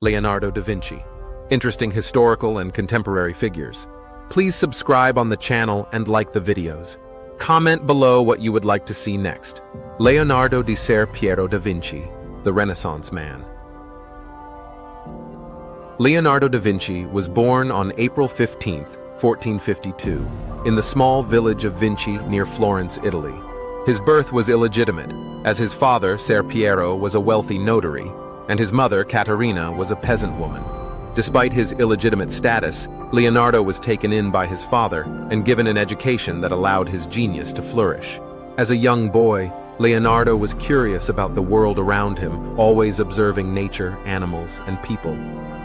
Leonardo da Vinci. Interesting historical and contemporary figures. Please subscribe on the channel and like the videos. Comment below what you would like to see next. Leonardo di Ser Piero da Vinci, the Renaissance man. Leonardo da Vinci was born on April 15, 1452, in the small village of Vinci near Florence, Italy. His birth was illegitimate, as his father, Ser Piero, was a wealthy notary, and his mother, Caterina, was a peasant woman. Despite his illegitimate status, Leonardo was taken in by his father and given an education that allowed his genius to flourish. As a young boy, Leonardo was curious about the world around him, always observing nature, animals, and people.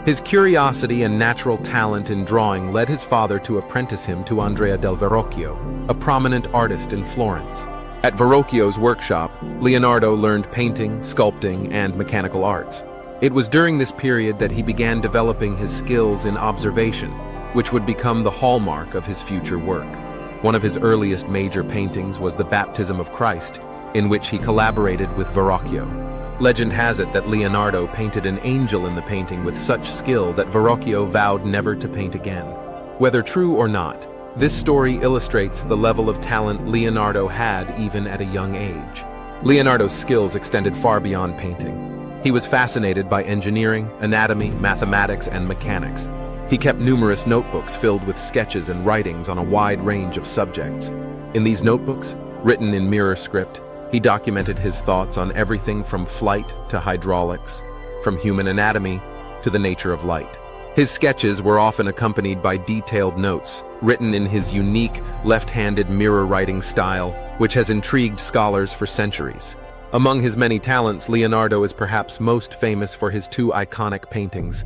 His curiosity and natural talent in drawing led his father to apprentice him to Andrea del Verrocchio, a prominent artist in Florence. At Verrocchio's workshop, Leonardo learned painting, sculpting, and mechanical arts. It was during this period that he began developing his skills in observation, which would become the hallmark of his future work. One of his earliest major paintings was the Baptism of Christ, in which he collaborated with Verrocchio. Legend has it that Leonardo painted an angel in the painting with such skill that Verrocchio vowed never to paint again. Whether true or not, this story illustrates the level of talent Leonardo had even at a young age. Leonardo's skills extended far beyond painting. He was fascinated by engineering, anatomy, mathematics, and mechanics. He kept numerous notebooks filled with sketches and writings on a wide range of subjects. In these notebooks, written in mirror script, he documented his thoughts on everything from flight to hydraulics, from human anatomy to the nature of light. His sketches were often accompanied by detailed notes, written in his unique, left-handed mirror writing style, which has intrigued scholars for centuries. Among his many talents, Leonardo is perhaps most famous for his two iconic paintings,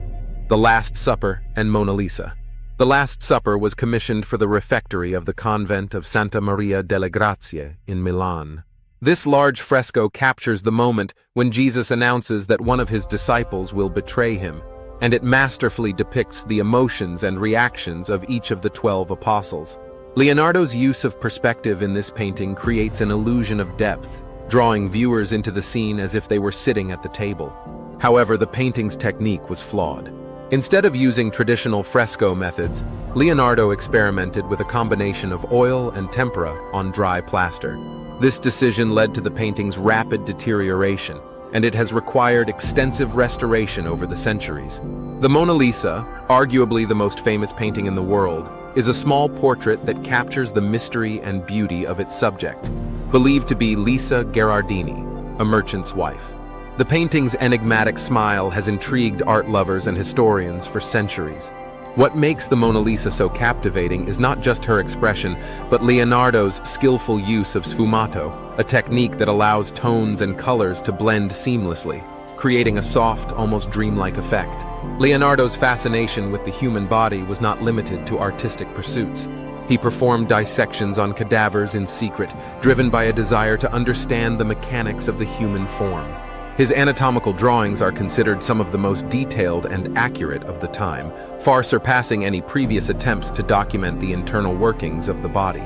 The Last Supper and Mona Lisa. The Last Supper was commissioned for the refectory of the convent of Santa Maria delle Grazie in Milan. This large fresco captures the moment when Jesus announces that one of his disciples will betray him, and it masterfully depicts the emotions and reactions of each of the 12 apostles. Leonardo's use of perspective in this painting creates an illusion of depth, drawing viewers into the scene as if they were sitting at the table. However, the painting's technique was flawed. Instead of using traditional fresco methods, Leonardo experimented with a combination of oil and tempera on dry plaster. This decision led to the painting's rapid deterioration, and it has required extensive restoration over the centuries. The Mona Lisa, arguably the most famous painting in the world, is a small portrait that captures the mystery and beauty of its subject, believed to be Lisa Gherardini, a merchant's wife. The painting's enigmatic smile has intrigued art lovers and historians for centuries. What makes the Mona Lisa so captivating is not just her expression, but Leonardo's skillful use of sfumato, a technique that allows tones and colors to blend seamlessly, creating a soft, almost dreamlike effect. Leonardo's fascination with the human body was not limited to artistic pursuits. He performed dissections on cadavers in secret, driven by a desire to understand the mechanics of the human form. His anatomical drawings are considered some of the most detailed and accurate of the time, far surpassing any previous attempts to document the internal workings of the body.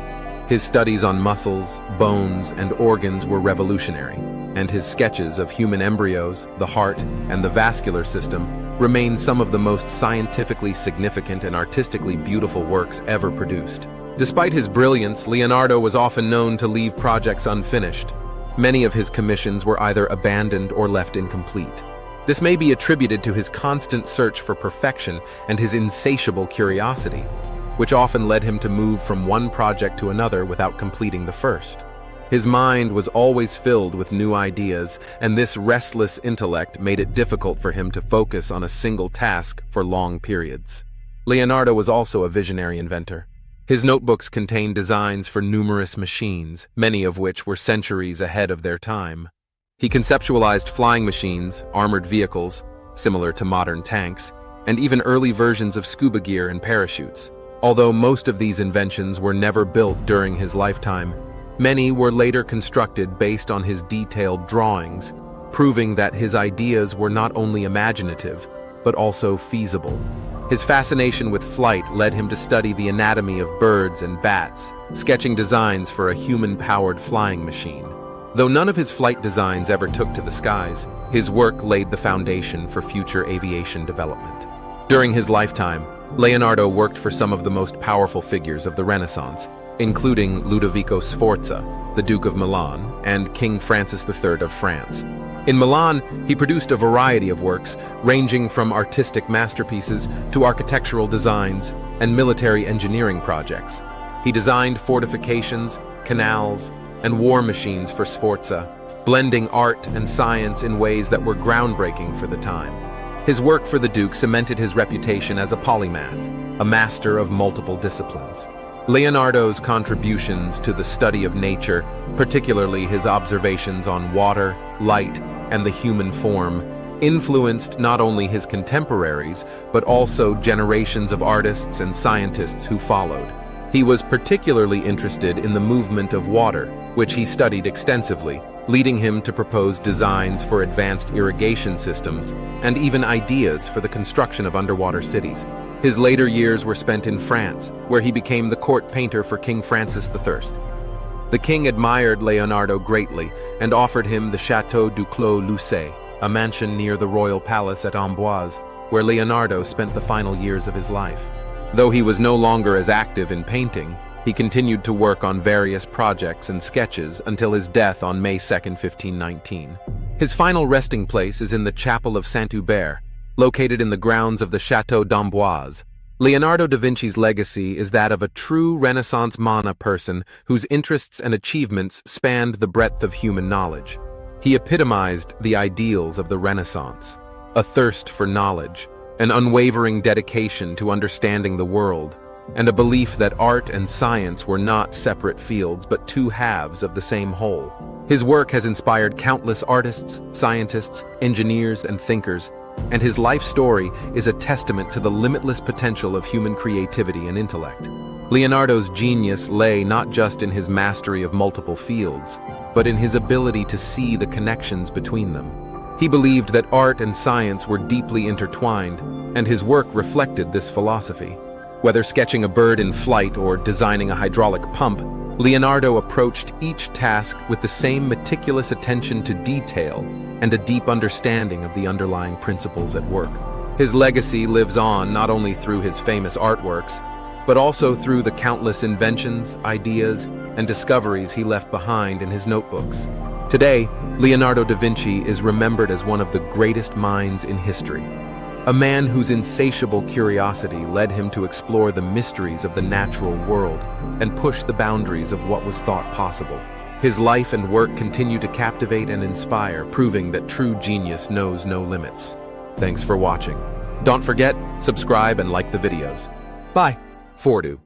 His studies on muscles, bones, and organs were revolutionary, and his sketches of human embryos, the heart, and the vascular system remain some of the most scientifically significant and artistically beautiful works ever produced. Despite his brilliance, Leonardo was often known to leave projects unfinished. Many of his commissions were either abandoned or left incomplete. This may be attributed to his constant search for perfection and his insatiable curiosity, which often led him to move from one project to another without completing the first. His mind was always filled with new ideas, and this restless intellect made it difficult for him to focus on a single task for long periods. Leonardo was also a visionary inventor. His notebooks contain designs for numerous machines, many of which were centuries ahead of their time. He conceptualized flying machines, armored vehicles, similar to modern tanks, and even early versions of scuba gear and parachutes. Although most of these inventions were never built during his lifetime, many were later constructed based on his detailed drawings, proving that his ideas were not only imaginative, but also feasible. His fascination with flight led him to study the anatomy of birds and bats, sketching designs for a human-powered flying machine. Though none of his flight designs ever took to the skies, His work laid the foundation for future aviation development. During his lifetime, Leonardo worked for some of the most powerful figures of the Renaissance, including Ludovico Sforza, the Duke of Milan, and King Francis III of France. In Milan, he produced a variety of works, ranging from artistic masterpieces to architectural designs and military engineering projects. He designed fortifications, canals, and war machines for Sforza, blending art and science in ways that were groundbreaking for the time. His work for the Duke cemented his reputation as a polymath, a master of multiple disciplines. Leonardo's contributions to the study of nature, particularly his observations on water, light, and the human form, influenced not only his contemporaries, but also generations of artists and scientists who followed. He was particularly interested in the movement of water, which he studied extensively, leading him to propose designs for advanced irrigation systems and even ideas for the construction of underwater cities. His later years were spent in France, where he became the court painter for King Francis I. The king admired Leonardo greatly and offered him the Château du Clos Lucé, a mansion near the royal palace at Amboise, where Leonardo spent the final years of his life. Though he was no longer as active in painting, he continued to work on various projects and sketches until his death on May 2, 1519. His final resting place is in the Chapel of Saint-Hubert, located in the grounds of the Château d'Amboise. Leonardo da Vinci's legacy is that of a true Renaissance person whose interests and achievements spanned the breadth of human knowledge. He epitomized the ideals of the Renaissance: a thirst for knowledge, an unwavering dedication to understanding the world, and a belief that art and science were not separate fields but two halves of the same whole. His work has inspired countless artists, scientists, engineers, and thinkers, and his life story is a testament to the limitless potential of human creativity and intellect. Leonardo's genius lay not just in his mastery of multiple fields, but in his ability to see the connections between them. He believed that art and science were deeply intertwined, and his work reflected this philosophy. Whether sketching a bird in flight or designing a hydraulic pump, Leonardo approached each task with the same meticulous attention to detail and a deep understanding of the underlying principles at work. His legacy lives on not only through his famous artworks, but also through the countless inventions, ideas, and discoveries he left behind in his notebooks. Today, Leonardo da Vinci is remembered as one of the greatest minds in history, a man whose insatiable curiosity led him to explore the mysteries of the natural world and push the boundaries of what was thought possible. His life and work continue to captivate and inspire, proving that true genius knows no limits. Thanks for watching. Don't forget, subscribe and like the videos. Bye. Fordu.